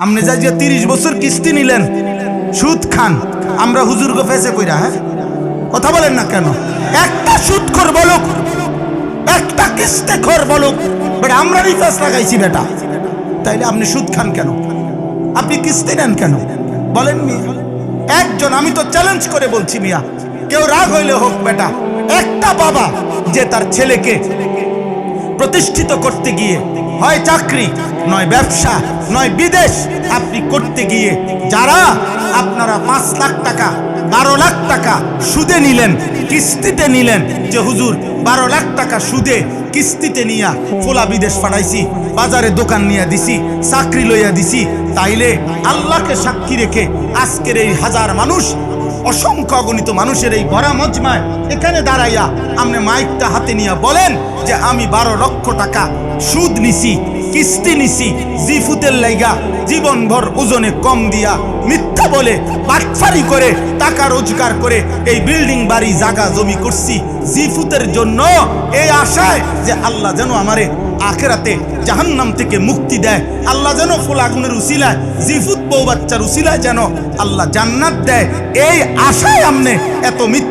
আপনি যাই যে 30 বছর কিস্তি নিলেন, সুদ খান, আমরা হুজুরকে ফেসে কইরা। হ্যাঁ, কথা বলেন না কেন? একটা সুদখোর বলুক, একটা কিস্তিখোর বলুক, বেটা আমরা রিফাস লাগাইছি বেটা, তাইলে আপনি সুদ খান কেন? আপনি কিস্তি নেন কেন? বলেন মিয়া। একজন, আমি তো চ্যালেঞ্জ করে বলছি মিয়া, কেউ রাগ হইলে হোক বেটা, একটা বাবা যে তার ছেলেকে প্রতিষ্ঠিত করতে গিয়ে হয় চাকরি, নয় ব্যবসা, নয় বিদেশ আপনি করতে গিয়ে যারা আপনারা 5 লাখ টাকা 12 লাখ টাকা সুদে নিলেন, কিস্তিতে নিলেন, যে হুজুর 12 লাখ টাকা সুদে কিস্তিতে নিয়া ফোলা বিদেশ পাঠাইছি, বাজারে দোকান নিয়ে দিছি, চাকরি লইয়া দিছি, তাইলে আল্লাহকে সাক্ষী রেখে আজকের এই হাজার মানুষ, অসংখ্য অগণিত মানুষের এই ভরা মজমায় এখানে দাঁড়াইয়া আপনি মাইকটা হাতে নিয়ে বলেন যে আমি 12 লক্ষ টাকা সুদ নিছি, কিস্তি নিছি, জিফুতের লাইগা জীবনভর ওজনে কম দিয়া মিথ্যা বলে বাটফারি করে টাকা রোজগার করে এই বিল্ডিং বাড়ি জায়গা জমি করছি জিফুতের জন্য, এই আশায় যে আল্লাহ যেন আমারে আখেরাতে জাহান্নাম থেকে মুক্তি দেয়, আল্লাহ যেন ফুল আগুনের উসিলায়, জিফুত বউ বাচ্চার উসিলায় যেন আল্লাহ জান্নাত দেয়, এই আশায় আমনে এত মিথ্যা